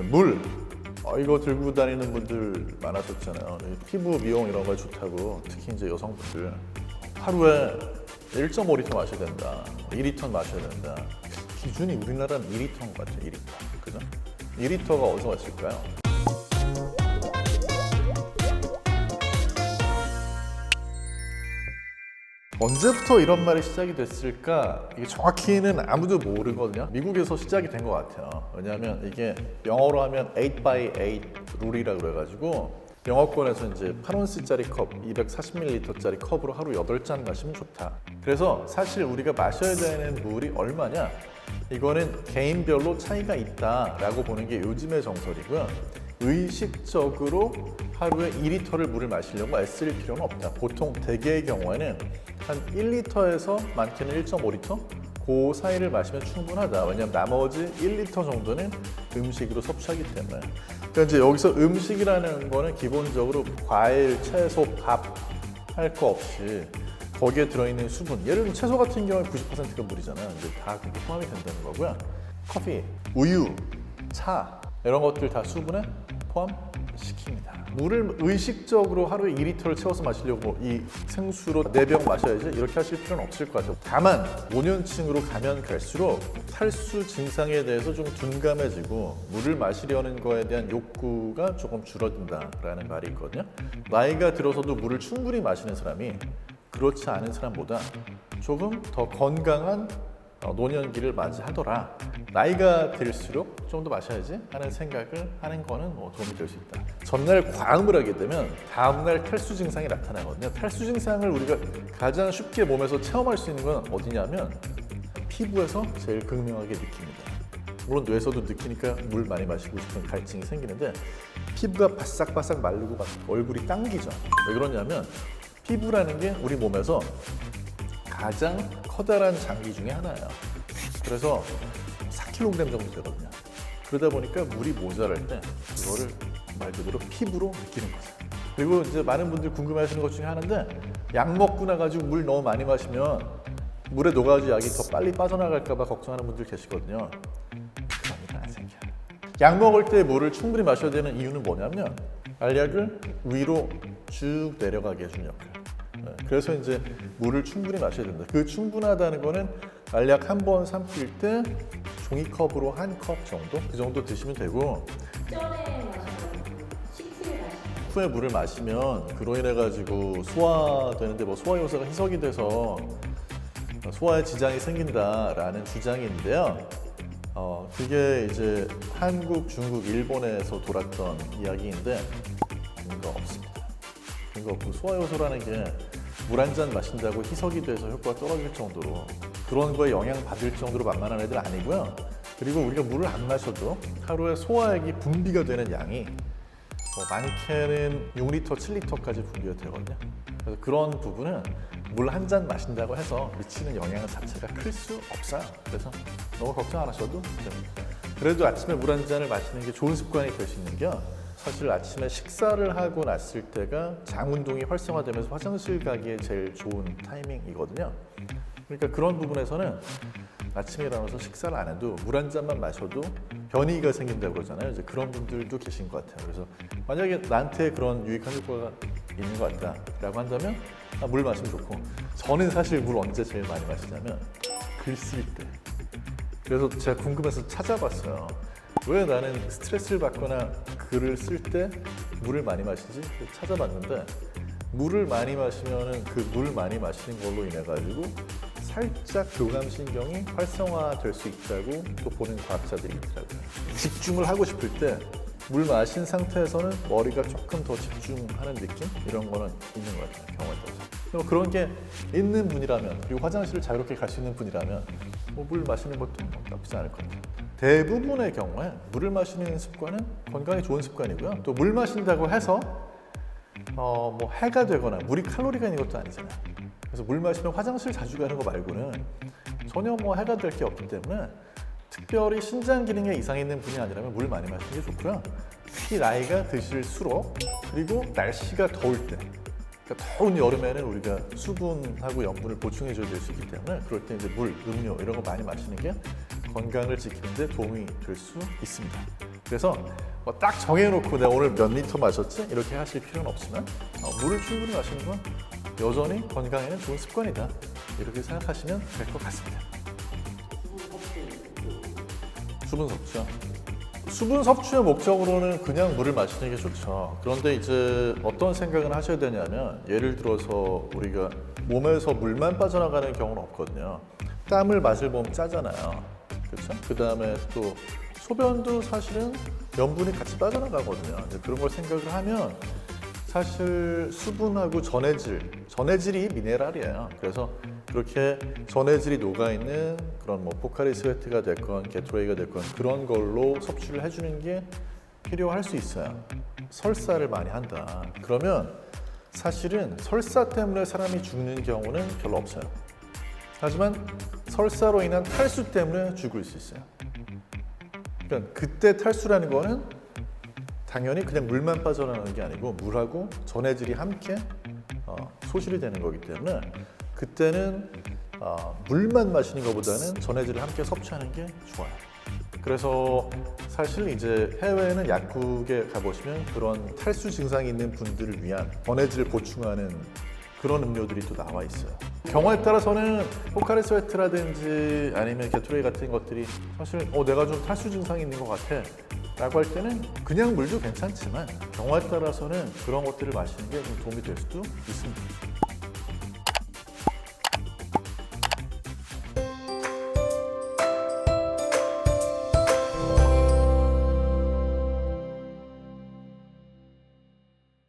물. 이거 들고 다니는 분들 많았었잖아요. 피부 미용 이런 거에 좋다고. 특히 이제 여성분들 하루에 1.5리터 마셔야 된다, 2리터 마셔야 된다. 기준이 우리나라는 2리터인 것 같아요. 2리터. 그죠? 2리터가 어디서 왔을까요? 언제부터 이런 말이 시작이 됐을까? 이게 정확히는 아무도 모르거든요. 미국에서 시작이 된 것 같아요. 왜냐하면 이게 영어로 하면 8x8 룰이라 그래가지고 영어권에서 이제 8온스짜리 컵, 240ml짜리 컵으로 하루 8잔 마시면 좋다. 그래서 사실 우리가 마셔야 되는 물이 얼마냐? 이거는 개인별로 차이가 있다라고 보는 게 요즘의 정설이고요. 의식적으로 하루에 2리터를 물을 마시려고 애쓸 필요는 없다. 보통 대개의 경우에는 한 1리터에서 많게는 1.5리터? 그 사이를 마시면 충분하다. 왜냐하면 나머지 1리터 정도는 음식으로 섭취하기 때문에. 그러니까 이제 여기서 음식이라는 거는 기본적으로 과일, 채소, 밥 할 거 없이 거기에 들어있는 수분, 예를 들면 채소 같은 경우에 90%가 물이잖아요. 이제 다 그게 포함이 된다는 거고요. 커피, 우유, 차 이런 것들 다 수분에 포함시킵니다. 물을 의식적으로 하루에 2리터를 채워서 마시려고 이 생수로 4병 마셔야지 이렇게 하실 필요는 없을 것 같아요. 다만 노년층으로 가면 갈수록 탈수 증상에 대해서 좀 둔감해지고 물을 마시려는 거에 대한 욕구가 조금 줄어든다라는 말이 있거든요. 나이가 들어서도 물을 충분히 마시는 사람이 그렇지 않은 사람보다 조금 더 건강한 노년기를 맞이하더라. 나이가 들수록 좀 더 마셔야지 하는 생각을 하는 거는 도움이 될 수 있다. 전날 과음을 하게 되면 다음날 탈수 증상이 나타나거든요. 탈수 증상을 우리가 가장 쉽게 몸에서 체험할 수 있는 건 어디냐면 피부에서 제일 극명하게 느낍니다. 물론 뇌에서도 느끼니까 물 많이 마시고 싶은 갈증이 생기는데 피부가 바싹바싹 마르고 막 얼굴이 당기죠. 왜 그러냐면 피부라는 게 우리 몸에서 가장 커다란 장기 중에 하나예요. 그래서 4kg 정도 되거든요. 그러다 보니까 물이 모자랄 때 그거를 말 그대로 피부로 느끼는 거죠. 그리고 이제 많은 분들이 궁금해하시는 것 중에 하나인데 약 먹고 나가지고 물 너무 많이 마시면 물에 녹아가지고 약이 더 빨리 빠져나갈까 봐 걱정하는 분들 계시거든요. 그런 일은 안 생겨요. 약 먹을 때 물을 충분히 마셔야 되는 이유는 뭐냐면 알약을 위로 쭉 내려가게 해주는 역할. 그래서 이제 물을 충분히 마셔야 된다. 그 충분하다는 거는 알약 한 번 삼킬 때 종이컵으로 한 컵 정도? 그 정도 드시면 되고 전에 마시면 식후에 마시면 후에 물을 마시면 그로 인해 가지고 소화되는데 소화 요소가 희석이 돼서 소화에 지장이 생긴다라는 주장이 있는데요. 그게 이제 한국, 중국, 일본에서 돌았던 이야기인데 근거 없습니다. 근거 없고 소화 요소라는 게 물 한 잔 마신다고 희석이 돼서 효과가 떨어질 정도로 그런 거에 영향받을 정도로 만만한 애들 아니고요. 그리고 우리가 물을 안 마셔도 하루에 소화액이 분비가 되는 양이 많게는 6리터, 7리터까지 분비가 되거든요. 그래서 그런 부분은 물 한 잔 마신다고 해서 미치는 영향 자체가 클 수 없어요. 그래서 너무 걱정 안 하셔도 됩니다. 그래도 아침에 물 한 잔을 마시는 게 좋은 습관이 될 수 있는 게 사실 아침에 식사를 하고 났을 때가 장 운동이 활성화되면서 화장실 가기에 제일 좋은 타이밍이거든요. 그러니까 그런 부분에서는 아침에 일어나서 식사를 안 해도 물 한 잔만 마셔도 변이가 생긴다고 그러잖아요. 이제 그런 분들도 계신 것 같아요. 그래서 만약에 나한테 그런 유익한 효과가 있는 것 같다라고 한다면 물 마시면 좋고, 저는 사실 물 언제 제일 많이 마시냐면 글 쓸 때. 그래서 제가 궁금해서 찾아봤어요. 왜 나는 스트레스를 받거나 글을 쓸 때 물을 많이 마시지? 찾아봤는데 물을 많이 마시면은 그 물 많이 마시는 걸로 인해 가지고 살짝 교감신경이 활성화될 수 있다고 또 보는 과학자들이 있더라고요. 집중을 하고 싶을 때 물 마신 상태에서는 머리가 조금 더 집중하는 느낌? 이런 거는 있는 것 같아요, 경험에 따라서. 그런 게 있는 분이라면, 그리고 화장실을 자유롭게 갈 수 있는 분이라면 물 마시는 것도 나쁘지 않을 것 같아요. 대부분의 경우에 물을 마시는 습관은 건강에 좋은 습관이고요. 또 물 마신다고 해서 해가 되거나 물이 칼로리가 있는 것도 아니잖아요. 그래서 물 마시면 화장실 자주 가는 거 말고는 전혀 해가 될 게 없기 때문에 특별히 신장 기능에 이상이 있는 분이 아니라면 물 많이 마시는 게 좋고요. 특히 나이가 드실수록, 그리고 날씨가 더울 때, 그러니까 더운 여름에는 우리가 수분하고 염분을 보충해줘야 될 수 있기 때문에 그럴 때 이제 물, 음료 이런 거 많이 마시는 게 건강을 지키는 데 도움이 될 수 있습니다. 그래서 뭐 딱 정해놓고 내가 오늘 몇 리터 마셨지? 이렇게 하실 필요는 없지만 물을 충분히 마시는 건 여전히 건강에는 좋은 습관이다. 이렇게 생각하시면 될 것 같습니다. 수분 섭취. 수분 섭취의 목적으로는 그냥 물을 마시는 게 좋죠. 그런데 이제 어떤 생각을 하셔야 되냐면 예를 들어서 우리가 몸에서 물만 빠져나가는 경우는 없거든요. 땀을 맛을 보면 짜잖아요. 그렇죠? 그 다음에 또 소변도 사실은 염분이 같이 빠져나가거든요. 이제 그런 걸 생각을 하면 사실 수분하고 전해질이 미네랄이에요. 그래서 그렇게 전해질이 녹아있는 그런 뭐 포카리 스웨트가 됐건 게토레이가 됐건 그런 걸로 섭취를 해주는 게 필요할 수 있어요. 설사를 많이 한다. 그러면 사실은 설사 때문에 사람이 죽는 경우는 별로 없어요. 하지만 설사로 인한 탈수 때문에 죽을 수 있어요. 그러니까 그때 탈수라는 거는 당연히 그냥 물만 빠져나가는 게 아니고 물하고 전해질이 함께 소실이 되는 거기 때문에 그때는 물만 마시는 것보다는 전해질을 함께 섭취하는 게 좋아요. 그래서 사실 이제 해외에는 약국에 가보시면 그런 탈수 증상이 있는 분들을 위한 전해질을 보충하는 그런 음료들이 또 나와 있어요. 경우에 따라서는 포카리 스웨트라든지 아니면 게토레이 같은 것들이 사실 내가 좀 탈수 증상이 있는 것 같아 라고 할 때는 그냥 물도 괜찮지만 경우에 따라서는 그런 것들을 마시는 게 좀 도움이 될 수도 있습니다.